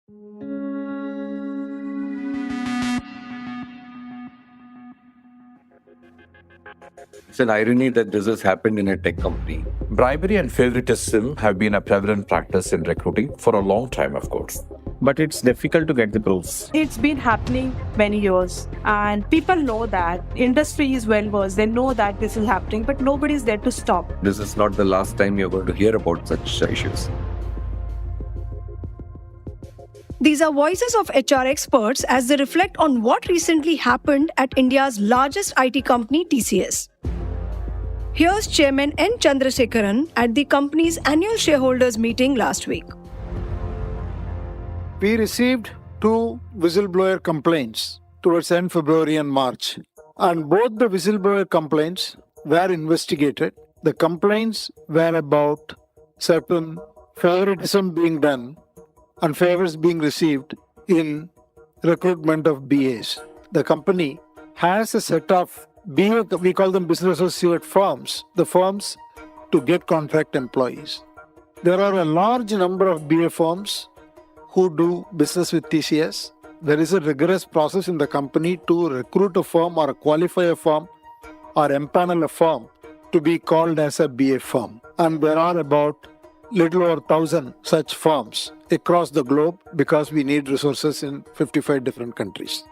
It's an irony that this has happened in a tech company. Bribery and favoritism have been a prevalent practice in recruiting for a long time, of course. But it's difficult to get the proofs. It's been happening many years, and people know that. Industry is well versed. They know that this is happening, but nobody is there to stop. This is not the last time you're going to hear about such issues. These are voices of HR experts as they reflect on what recently happened at India's largest IT company, TCS. Here's Chairman N. Chandrasekaran at the company's annual shareholders meeting last week. We received 2 whistleblower complaints towards end February and March. And both the whistleblower complaints were investigated. The complaints were about certain favoritism being done and favors being received in recruitment of BAs. The company has a set of BA, we call them business associate firms, the firms to get contract employees. There are a large number of BA firms who do business with TCS. There is a rigorous process in the company to recruit a firm or qualify a firm or empanel a firm to be called as a BA firm. And there are about little over 1,000 such firms across the globe because we need resources in 55 different countries.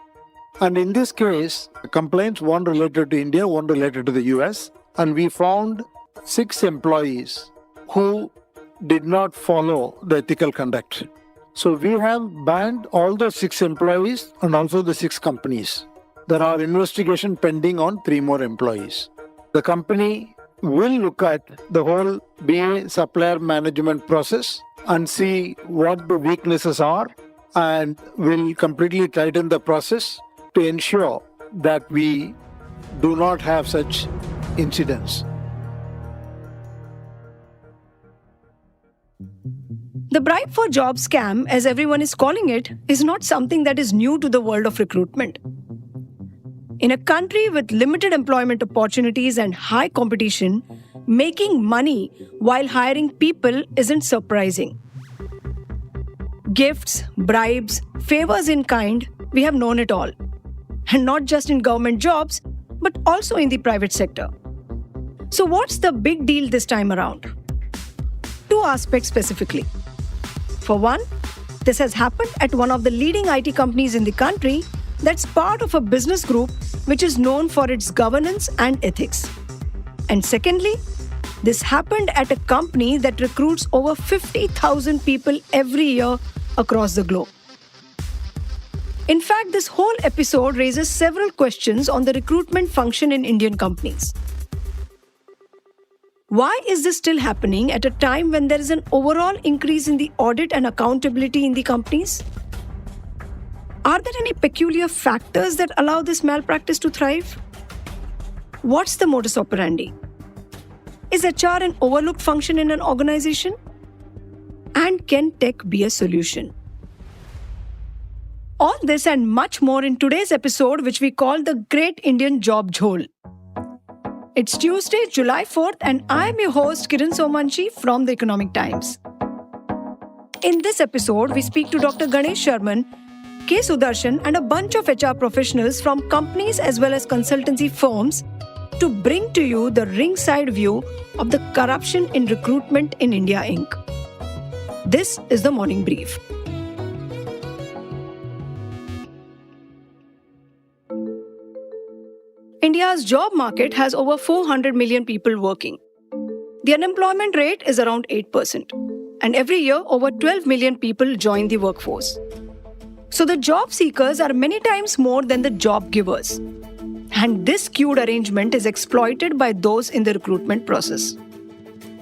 And in this case, complaints, one related to India, one related to the US, and we found 6 employees who did not follow the ethical conduct. So we have banned all the 6 employees and also the 6 companies. There are investigations pending on 3 more employees. The company will look at the whole BA supplier management process and see what the weaknesses are and will completely tighten the process to ensure that we do not have such incidents. The bribe-for-jobs scam, as everyone is calling it, is not something that is new to the world of recruitment. In a country with limited employment opportunities and high competition, making money while hiring people isn't surprising. Gifts, bribes, favors in kind, we have known it all. And not just in government jobs, but also in the private sector. So what's the big deal this time around? 2 aspects specifically. For one, this has happened at one of the leading IT companies in the country that's part of a business group which is known for its governance and ethics. And secondly, this happened at a company that recruits over 50,000 people every year across the globe. In fact, this whole episode raises several questions on the recruitment function in Indian companies. Why is this still happening at a time when there is an overall increase in the audit and accountability in the companies? Are there any peculiar factors that allow this malpractice to thrive? What's the modus operandi? Is HR an overlooked function in an organization? And can tech be a solution? All this and much more in today's episode, which we call the Great Indian Job Jhol. It's Tuesday, July 4th, and I'm your host, Kiran Somvanshi from the Economic Times. In this episode, we speak to Dr. Ganesh Sharman, K. Sudarshan, and a bunch of HR professionals from companies as well as consultancy firms to bring to you the ringside view of the corruption in recruitment in India Inc. This is the Morning Brief. India's job market has over 400 million people working. The unemployment rate is around 8%. And every year, over 12 million people join the workforce. So the job seekers are many times more than the job givers. And this skewed arrangement is exploited by those in the recruitment process.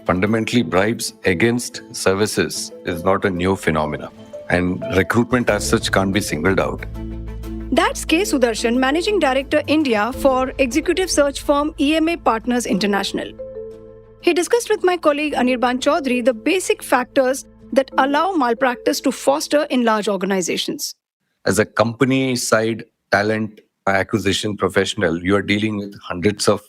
Fundamentally, bribes against services is not a new phenomenon. And recruitment as such can't be singled out. That's K. Sudarshan, Managing Director India for executive search firm EMA Partners International. He discussed with my colleague Anirban Chaudhary the basic factors that allow malpractice to foster in large organizations. As a company side talent acquisition professional, you are dealing with hundreds of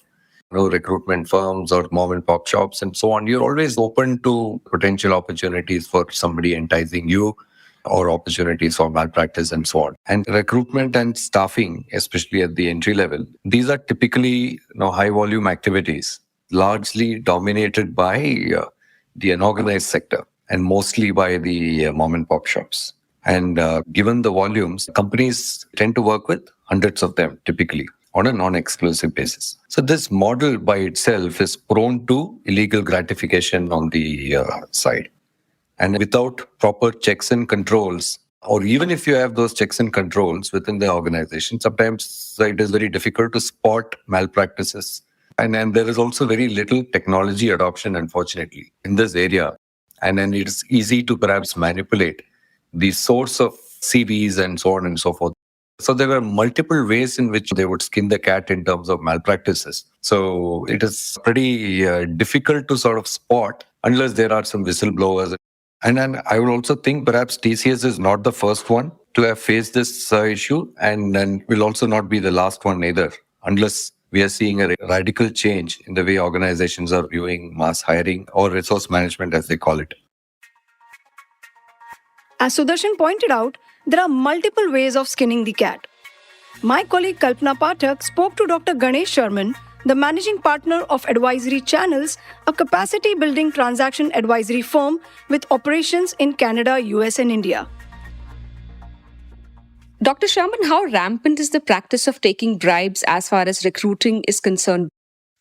recruitment firms or mom and pop shops and so on. You're always open to potential opportunities for somebody enticing you or opportunities for malpractice and so on. And recruitment and staffing, especially at the entry level, these are typically high volume activities, largely dominated by the unorganized sector and mostly by the mom and pop shops. And given the volumes, companies tend to work with hundreds of them typically on a non-exclusive basis. So this model by itself is prone to illegal gratification on the side. And without proper checks and controls, or even if you have those checks and controls within the organization, sometimes it is very difficult to spot malpractices. And there is also very little technology adoption, unfortunately, in this area. And then it's easy to perhaps manipulate the source of CVs and so on and so forth. So there are multiple ways in which they would skin the cat in terms of malpractices. So it is pretty difficult to sort of spot unless there are some whistleblowers. And then I would also think perhaps TCS is not the first one to have faced this issue, and then will also not be the last one either, unless we are seeing a radical change in the way organizations are viewing mass hiring or resource management, as they call it. As Sudarshan pointed out, there are multiple ways of skinning the cat. My colleague Kalpana Pathak spoke to Dr. Ganesh Sharman, the managing partner of Advisory Channels, a capacity-building transaction advisory firm with operations in Canada, US, and India. Dr. Sharman, how rampant is the practice of taking bribes as far as recruiting is concerned?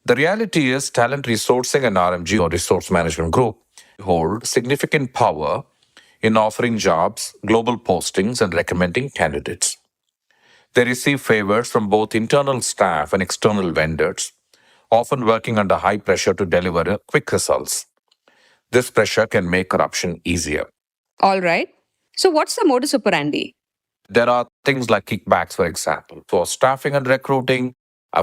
The reality is talent resourcing and RMG or resource management group hold significant power in offering jobs, global postings, and recommending candidates. They receive favors from both internal staff and external vendors, often working under high pressure to deliver quick results. This pressure can make corruption easier. All right. So what's the modus operandi? There are things like kickbacks, for example, for staffing and recruiting,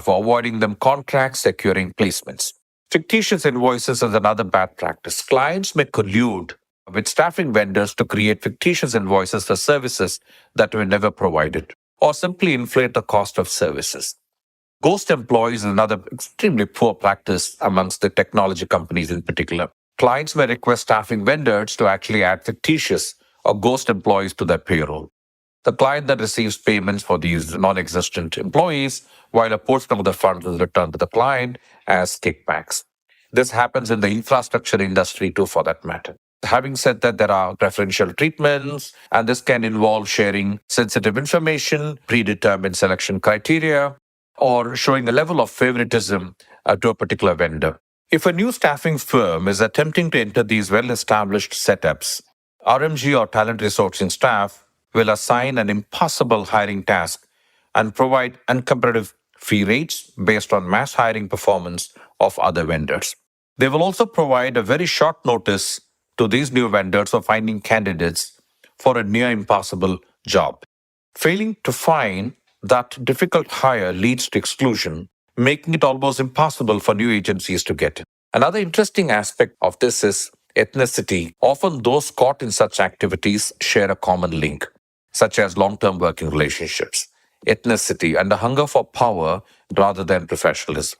for avoiding them contracts, securing placements. Fictitious invoices is another bad practice. Clients may collude with staffing vendors to create fictitious invoices for services that were never provided, or simply inflate the cost of services. Ghost employees is another extremely poor practice amongst the technology companies in particular. Clients may request staffing vendors to actually add fictitious or ghost employees to their payroll. The client then receives payments for these non-existent employees, while a portion of the funds is returned to the client as kickbacks. This happens in the infrastructure industry too, for that matter. Having said that, there are preferential treatments, and this can involve sharing sensitive information, predetermined selection criteria, or showing a level of favoritism to a particular vendor. If a new staffing firm is attempting to enter these well-established setups, RMG or talent resourcing staff will assign an impossible hiring task and provide uncompetitive fee rates based on mass hiring performance of other vendors. They will also provide a very short notice to these new vendors for finding candidates for a near impossible job. Failing to find that difficult hire leads to exclusion, making it almost impossible for new agencies to get in. Another interesting aspect of this is ethnicity. Often those caught in such activities share a common link, such as long-term working relationships, ethnicity, and a hunger for power rather than professionalism.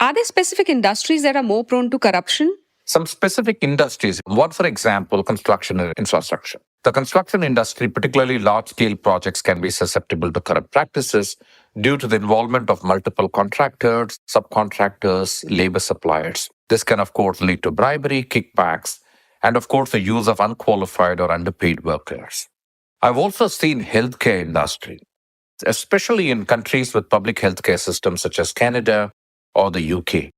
Are there specific industries that are more prone to corruption? Some specific industries, one for example, construction and infrastructure. The construction industry, particularly large-scale projects, can be susceptible to corrupt practices due to the involvement of multiple contractors, subcontractors, labor suppliers. This can, of course, lead to bribery, kickbacks, and, of course, the use of unqualified or underpaid workers. I've also seen healthcare industry, especially in countries with public healthcare systems such as Canada or the UK.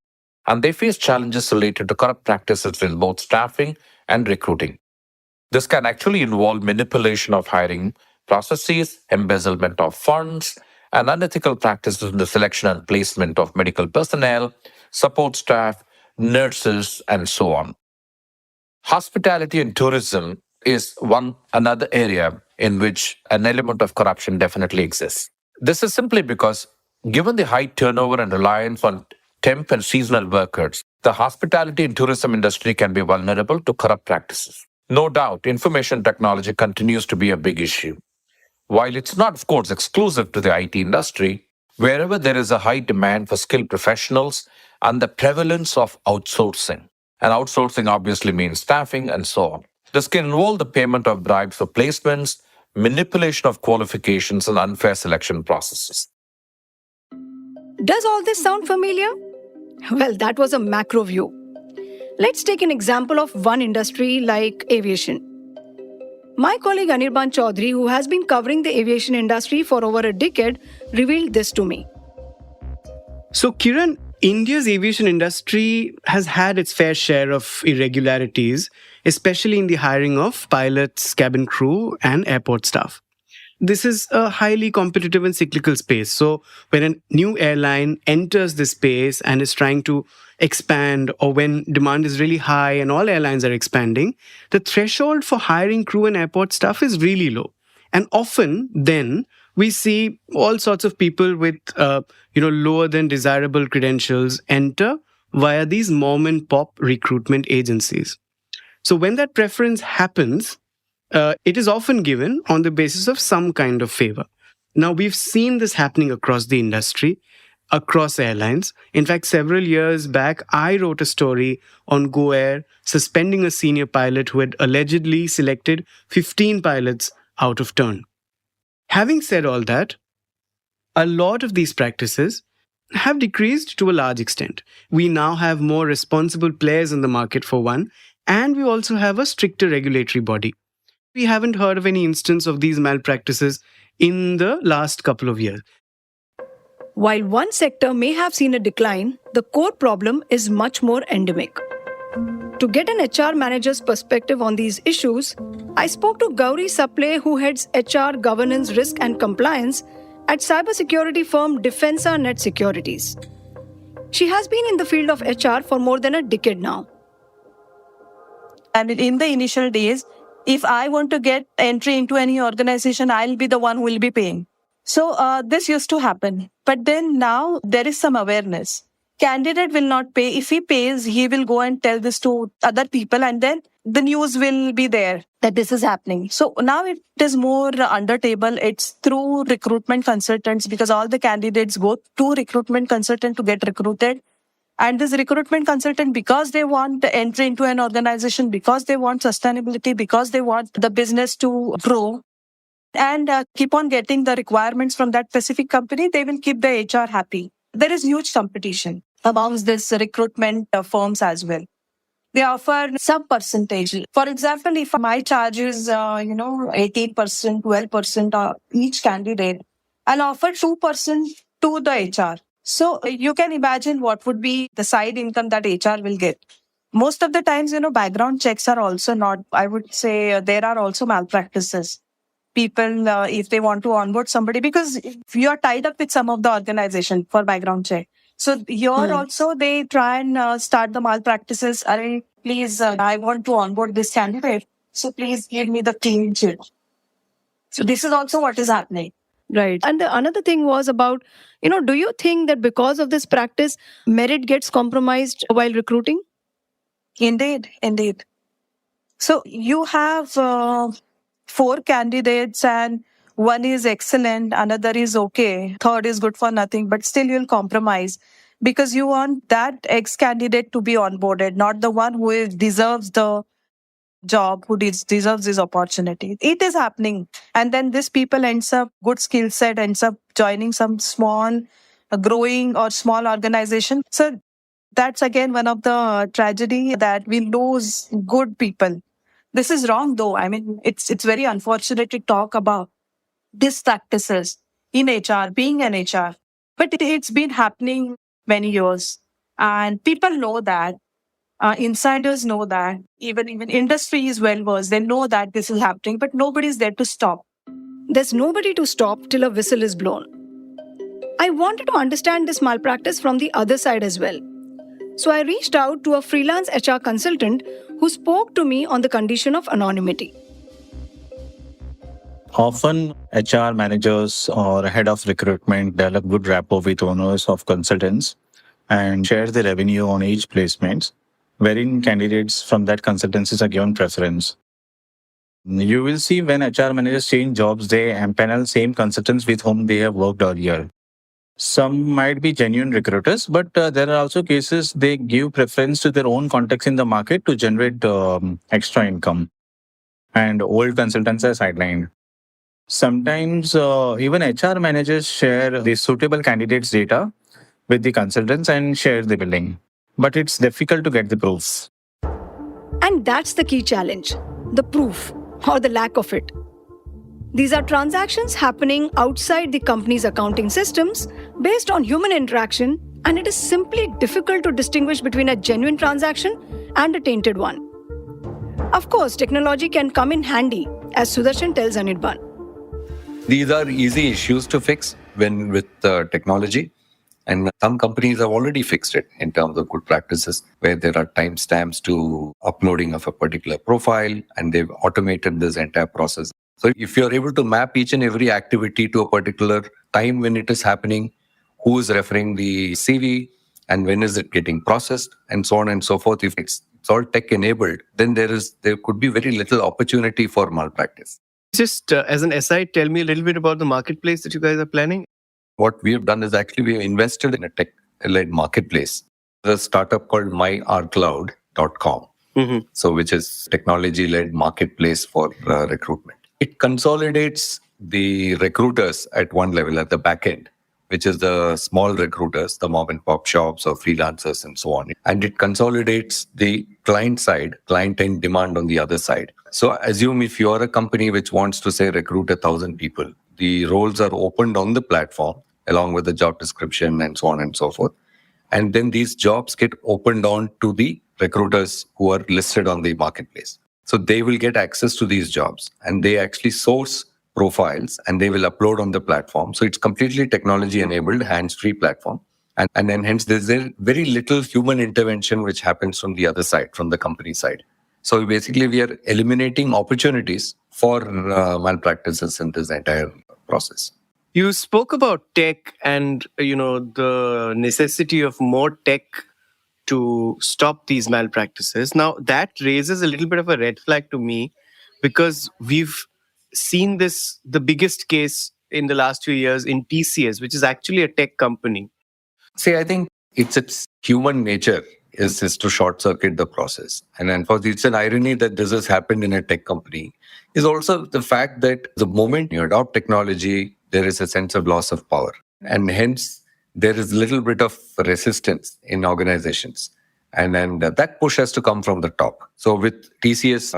And they face challenges related to corrupt practices in both staffing and recruiting. This can actually involve manipulation of hiring processes, embezzlement of funds, and unethical practices in the selection and placement of medical personnel, support staff, nurses, and so on. Hospitality and tourism is another area in which an element of corruption definitely exists. This is simply because, given the high turnover and reliance on temp and seasonal workers, the hospitality and tourism industry can be vulnerable to corrupt practices. No doubt, information technology continues to be a big issue. While it's not, of course, exclusive to the IT industry, wherever there is a high demand for skilled professionals and the prevalence of outsourcing, and outsourcing obviously means staffing and so on, This can involve the payment of bribes for placements, manipulation of qualifications, and unfair selection processes. Does all this sound familiar? Well, that was a macro view. Let's take an example of one industry like aviation. My colleague Anirban Chaudhary, who has been covering the aviation industry for over a decade, revealed this to me. So, Kiran, India's aviation industry has had its fair share of irregularities, especially in the hiring of pilots, cabin crew, and airport staff. This is a highly competitive and cyclical space. So, when a new airline enters this space and is trying to expand, or when demand is really high and all airlines are expanding, the threshold for hiring crew and airport staff is really low. And often, then, we see all sorts of people with lower than desirable credentials enter via these mom and pop recruitment agencies. So when that preference happens, it is often given on the basis of some kind of favor. Now, we've seen this happening across the industry, across airlines. In fact, several years back, I wrote a story on Go Air suspending a senior pilot who had allegedly selected 15 pilots out of turn. Having said all that, a lot of these practices have decreased to a large extent. We now have more responsible players in the market, for one, and we also have a stricter regulatory body. We haven't heard of any instance of these malpractices in the last couple of years. While one sector may have seen a decline, the core problem is much more endemic. To get an HR manager's perspective on these issues, I spoke to Gauri Saple, who heads HR governance, risk and compliance at cybersecurity firm Defensa Net Securities. She has been in the field of HR for more than a decade now. And in the initial days, if I want to get entry into any organization, I'll be the one who will be paying. So this used to happen. But then now there is some awareness. Candidate will not pay. If he pays, he will go and tell this to other people, and then the news will be there that this is happening. So now it is more under table. It's through recruitment consultants, because all the candidates go to recruitment consultant to get recruited. And this recruitment consultant, because they want the entry into an organization, because they want sustainability, because they want the business to grow and keep on getting the requirements from that specific company, they will keep the HR happy. There is huge competition amongst these recruitment firms as well. They offer some percentage. For example, if my charge is 18%, 12% each candidate, I'll offer 2% to the HR. So you can imagine what would be the side income that HR will get. Most of the times, background checks are also not, I would say there are also malpractices. People, if they want to onboard somebody, because if you are tied up with some of the organization for background check. So here also they try and start the malpractices. Please, I want to onboard this candidate. So please give me the clean sheet. So this is also what is happening. Right. And the another thing was about, do you think that because of this practice, merit gets compromised while recruiting? Indeed. So you have 4 candidates and one is excellent, another is okay, third is good for nothing, but still you'll compromise because you want that ex-candidate to be onboarded, not the one who deserves the job, who deserves this opportunity. It is happening. And then this people ends up, good skill set ends up joining some small, growing or small organization. So that's again one of the tragedy that we lose good people. This is wrong though. I mean, it's very unfortunate to talk about these practices in HR, being an HR. But it's been happening many years. And people know that. Insiders know that. Even industry is well versed. They know that this is happening, but nobody's there to stop. There's nobody to stop till a whistle is blown. I wanted to understand this malpractice from the other side as well. So I reached out to a freelance HR consultant who spoke to me on the condition of anonymity. Often, HR managers or head of recruitment develop good rapport with owners of consultants and share the revenue on each placement, wherein candidates from that consultancies are given preference. You will see when HR managers change jobs, they empanel same consultants with whom they have worked earlier. Some might be genuine recruiters, but there are also cases they give preference to their own contacts in the market to generate extra income. and old consultants are sidelined. Sometimes even HR managers share the suitable candidates' data with the consultants and share the billing. But it's difficult to get the proofs. And that's the key challenge, the proof or the lack of it. These are transactions happening outside the company's accounting systems based on human interaction, and it is simply difficult to distinguish between a genuine transaction and a tainted one. Of course, technology can come in handy, as Sudarshan tells Anirban. These are easy issues to fix when with technology. And some companies have already fixed it in terms of good practices, where there are timestamps to uploading of a particular profile, and they've automated this entire process. So if you're able to map each and every activity to a particular time when it is happening, who is referring the CV, and when is it getting processed, and so on and so forth, if it's all tech enabled, then there could be very little opportunity for malpractice. Just as an aside, tell me a little bit about the marketplace that you guys are planning. What we have done is actually we have invested in a tech-led marketplace. There's a startup called myrcloud.com, so which is technology-led marketplace for recruitment. It consolidates the recruiters at one level, at the back end, which is the small recruiters, the mom and pop shops or freelancers and so on. And it consolidates the client side, client end demand on the other side. So assume if you are a company which wants to say recruit 1,000 people, the roles are opened on the platform along with the job description and so on and so forth. And then these jobs get opened on to the recruiters who are listed on the marketplace. So they will get access to these jobs, and they actually source profiles and they will upload on the platform. So it's completely technology enabled, hands-free platform. And then hence there's very little human intervention which happens from the other side, from the company side. So basically we are eliminating opportunities for malpractices in this entire process. You spoke about tech and the necessity of more tech to stop these malpractices. Now that raises a little bit of a red flag to me, because we've seen this, the biggest case in the last few years in TCS, which is actually a tech company. See, I think it's human nature is to short circuit the process. And unfortunately, it's an irony that this has happened in a tech company, is also the fact that the moment you adopt technology, there is a sense of loss of power. And hence, there is a little bit of resistance in organizations. And that push has to come from the top. So with TCS,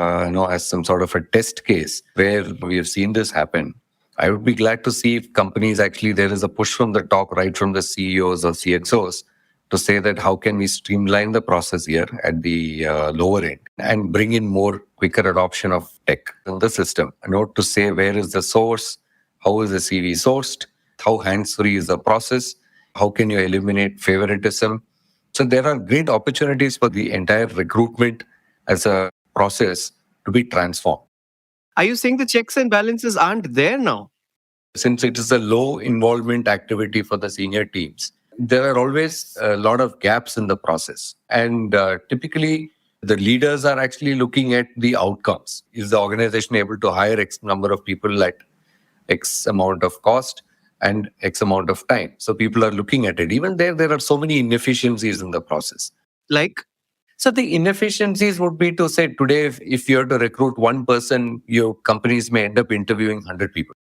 as some sort of a test case where we have seen this happen, I would be glad to see if companies actually, there is a push from the top, right from the CEOs or CXOs, to say that how can we streamline the process here at the lower end and bring in more quicker adoption of tech in the system. To say where is the source, how is the CV sourced, how hands-free is the process, how can you eliminate favoritism. So there are great opportunities for the entire recruitment as a process to be transformed. Are you saying the checks and balances aren't there now? Since it is a low involvement activity for the senior teams, there are always a lot of gaps in the process. And typically, the leaders are actually looking at the outcomes. Is the organization able to hire X number of people at X amount of cost and X amount of time? So people are looking at it. Even there are so many inefficiencies in the process. Like? So the inefficiencies would be to say today, if you have to recruit one person, your companies may end up interviewing 100 people.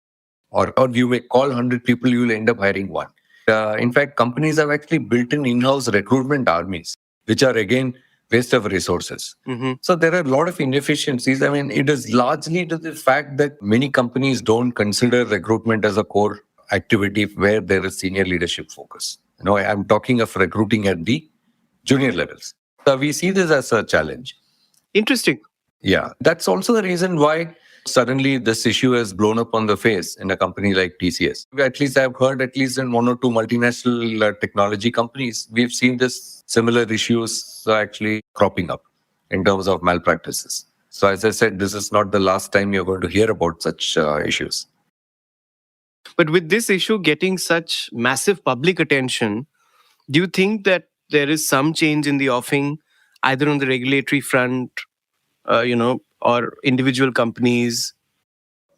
Or you may call 100 people, you will end up hiring one. In fact, companies have actually built in-house recruitment armies, which are again waste of resources. So there are a lot of inefficiencies. I mean, it is largely to the fact that many companies don't consider recruitment as a core activity where there is senior leadership focus. I'm talking of recruiting at the junior levels. So we see this as a challenge. Interesting. Yeah, that's also the reason why suddenly this issue has blown up on the face in a company like TCS. At least I've heard, at least in one or two multinational technology companies, we've seen this similar issues actually cropping up in terms of malpractices. So as I said, this is not the last time you're going to hear about such issues. But with this issue getting such massive public attention, do you think that there is some change in the offing, either on the regulatory front, or individual companies?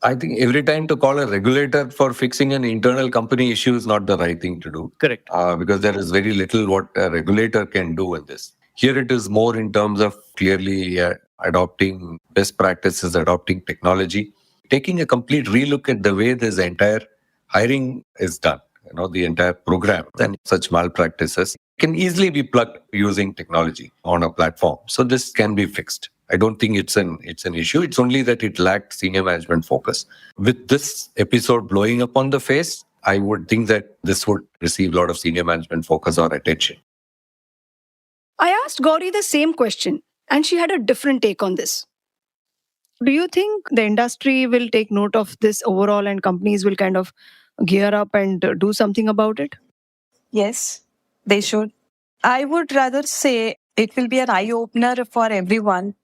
I think every time to call a regulator for fixing an internal company issue is not the right thing to do. Correct. Because there is very little what a regulator can do in this. Here it is more in terms of clearly adopting best practices, adopting technology, taking a complete relook at the way this entire hiring is done, the entire program, and such malpractices can easily be plugged using technology on a platform. So this can be fixed. I don't think it's an issue. It's only that it lacked senior management focus. With this episode blowing up on the face, I would think that this would receive a lot of senior management focus or attention. I asked Gauri the same question, and she had a different take on this. Do you think the industry will take note of this overall and companies will kind of gear up and do something about it? Yes, they should. I would rather say it will be an eye opener for everyone.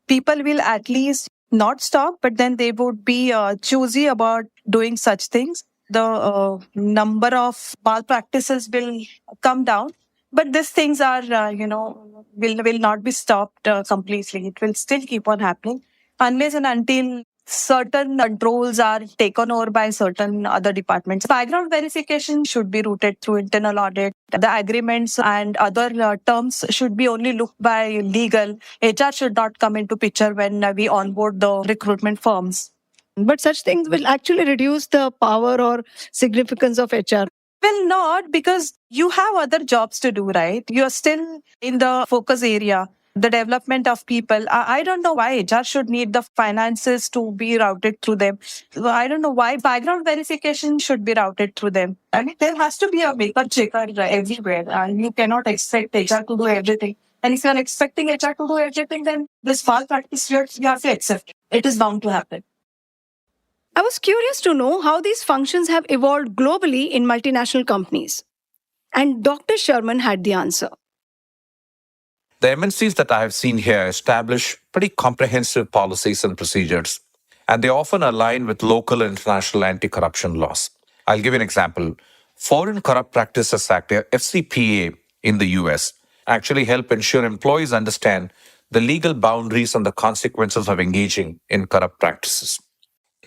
People will at least not stop, but then they would be choosy about doing such things. The number of malpractices will come down, but these things are, will not be stopped completely. It will still keep on happening unless and until certain controls are taken over by certain other departments. Background verification should be routed through internal audit. The agreements and other terms should be only looked by legal. HR should not come into picture when we onboard the recruitment firms. But such things will actually reduce the power or significance of HR. Well, not, because you have other jobs to do, right? You're still in the focus area, the development of people. I don't know why HR should need the finances to be routed through them. I don't know why background verification should be routed through them. I mean, there has to be a maker checker everywhere, and you cannot expect HR to do everything. And if you're expecting HR to do everything, then this malpractice, you have to accept it. It is bound to happen. I was curious to know how these functions have evolved globally in multinational companies. And Dr. Sharman had the answer. The MNCs that I have seen here establish pretty comprehensive policies and procedures, and they often align with local and international anti-corruption laws. I'll give you an example. Foreign Corrupt Practices Act, FCPA in the US, actually help ensure employees understand the legal boundaries and the consequences of engaging in corrupt practices.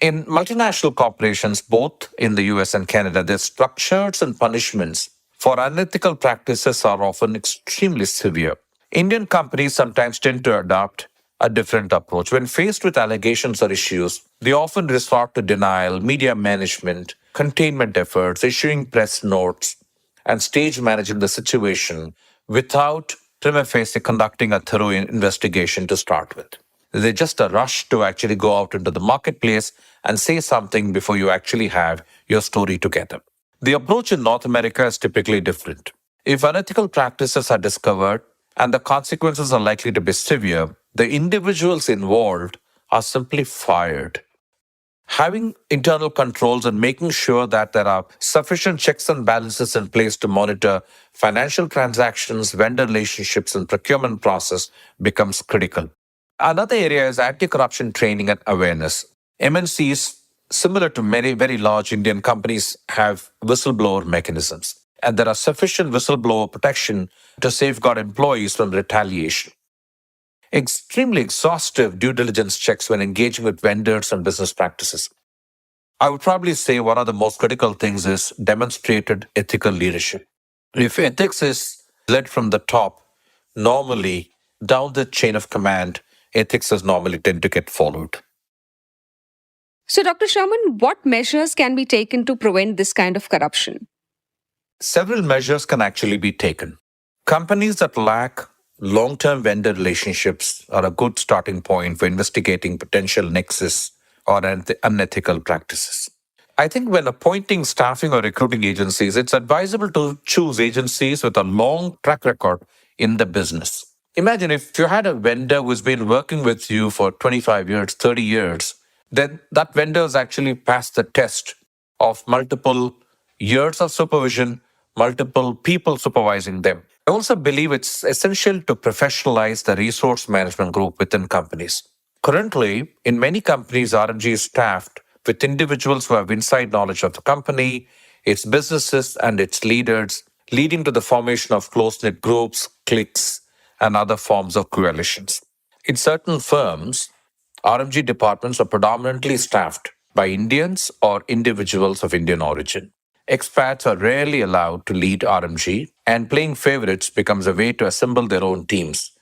In multinational corporations, both in the US and Canada, their structures and punishments for unethical practices are often extremely severe. Indian companies sometimes tend to adopt a different approach. When faced with allegations or issues, they often resort to denial, media management, containment efforts, issuing press notes, and stage managing the situation without prima facie conducting a thorough investigation to start with. They just a rush to actually go out into the marketplace and say something before you actually have your story together. The approach in North America is typically different. If unethical practices are discovered and the consequences are likely to be severe, the individuals involved are simply fired. Having internal controls and making sure that there are sufficient checks and balances in place to monitor financial transactions, vendor relationships, and procurement process becomes critical. Another area is anti-corruption training and awareness. MNCs, similar to many very large Indian companies, have whistleblower mechanisms. And there are sufficient whistleblower protection to safeguard employees from retaliation. Extremely exhaustive due diligence checks when engaging with vendors and business practices. I would probably say one of the most critical things is demonstrated ethical leadership. If ethics is led from the top, normally down the chain of command, ethics is normally tend to get followed. So, Dr. Sharman, what measures can be taken to prevent this kind of corruption? Several measures can actually be taken. Companies that lack long-term vendor relationships are a good starting point for investigating potential nexus or unethical practices. I think when appointing staffing or recruiting agencies, it's advisable to choose agencies with a long track record in the business. Imagine if you had a vendor who's been working with you for 25 years, 30 years, then that vendor has actually passed the test of multiple years of supervision, multiple people supervising them. I also believe it's essential to professionalize the resource management group within companies. Currently, in many companies, RMG is staffed with individuals who have inside knowledge of the company, its businesses, and its leaders, leading to the formation of close-knit groups, cliques, and other forms of coalitions. In certain firms, RMG departments are predominantly staffed by Indians or individuals of Indian origin. Expats are rarely allowed to lead RMG, and playing favorites becomes a way to assemble their own teams.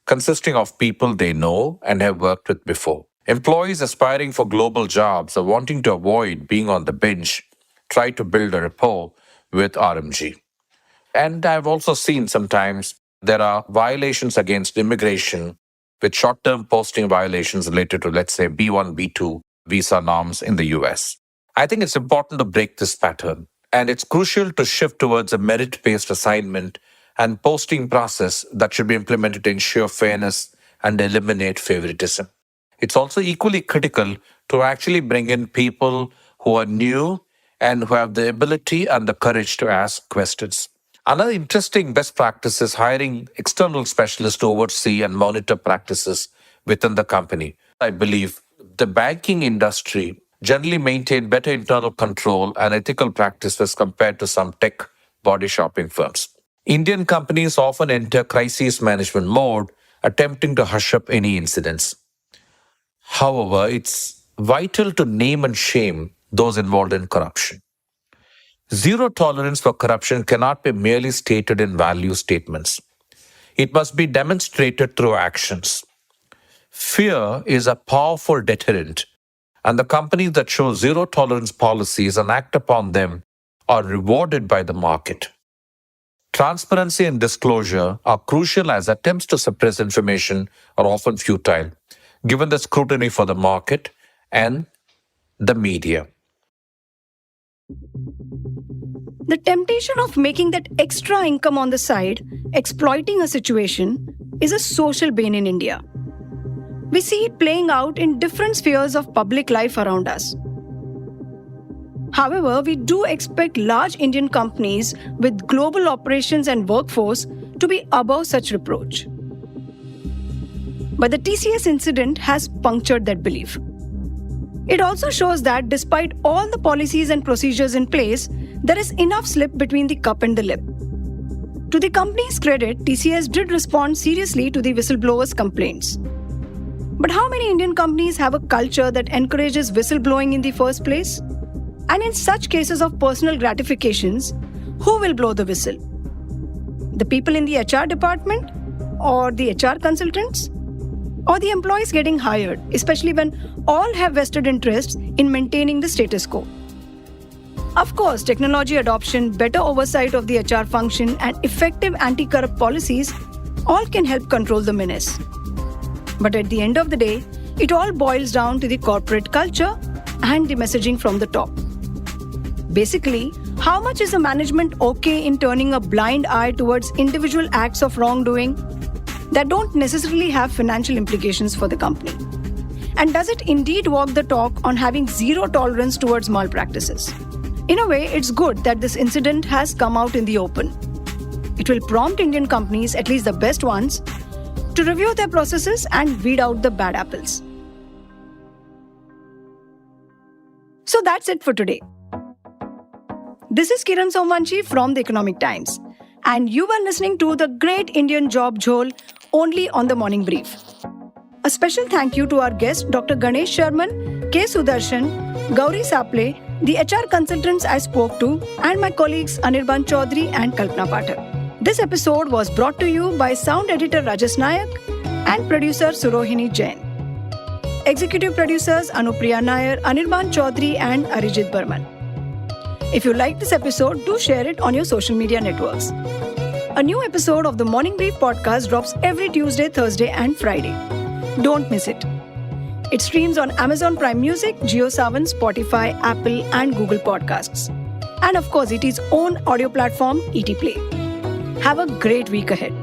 consisting of people they know and have worked with before. Employees aspiring for global jobs or wanting to avoid being on the bench try to build a rapport with RMG. And I've also seen sometimes there are violations against immigration with short-term posting violations related to, let's say, B1, B2 visa norms in the US. I think it's important to break this pattern, and it's crucial to shift towards a merit-based assignment and posting process that should be implemented to ensure fairness and eliminate favoritism. It's also equally critical to actually bring in people who are new and who have the ability and the courage to ask questions. Another interesting best practice is hiring external specialists to oversee and monitor practices within the company. I believe the banking industry generally maintain better internal control and ethical practices compared to some tech body shopping firms. Indian companies often enter crisis management mode, attempting to hush up any incidents. However, it's vital to name and shame those involved in corruption. Zero tolerance for corruption cannot be merely stated in value statements. It must be demonstrated through actions. Fear is a powerful deterrent, and the companies that show zero tolerance policies and act upon them are rewarded by the market. Transparency and disclosure are crucial as attempts to suppress information are often futile, given the scrutiny for the market and the media. The temptation of making that extra income on the side, exploiting a situation, is a social bane in India. We see it playing out in different spheres of public life around us. However, we do expect large Indian companies with global operations and workforce to be above such reproach. But the TCS incident has punctured that belief. It also shows that despite all the policies and procedures in place, there is enough slip between the cup and the lip. To the company's credit, TCS did respond seriously to the whistleblowers' complaints. But how many Indian companies have a culture that encourages whistleblowing in the first place? And in such cases of personal gratifications, who will blow the whistle? The people in the HR department? Or the HR consultants? Or the employees getting hired, especially when all have vested interests in maintaining the status quo? Of course, technology adoption, better oversight of the HR function, and effective anti-corrupt policies all can help control the menace. But at the end of the day, it all boils down to the corporate culture and the messaging from the top. Basically, how much is the management okay in turning a blind eye towards individual acts of wrongdoing that don't necessarily have financial implications for the company? And does it indeed walk the talk on having zero tolerance towards malpractices? In a way, it's good that this incident has come out in the open. It will prompt Indian companies, at least the best ones, to review their processes and weed out the bad apples. So that's it for today. This is Kiran Somvanshi from the Economic Times, and you were listening to the Great Indian Job Jhol only on the Morning Brief. A special thank you to our guests Dr. Ganesh Sharman, K. Sudarshan, Gauri Saple, the HR consultants I spoke to, and my colleagues Anirban Chaudhary and Kalpana Pathak. This episode was brought to you by sound editor Rajas Nayak and producer Surohini Jain. Executive producers Anupriya Nair, Anirban Chaudhary and Arijit Burman. If you like this episode, do share it on your social media networks. A new episode of the Morning Brief podcast drops every Tuesday, Thursday and Friday. Don't miss it. It streams on Amazon Prime Music, JioSaavn, Spotify, Apple and Google Podcasts. And of course, ET's own audio platform, ET Play. Have a great week ahead.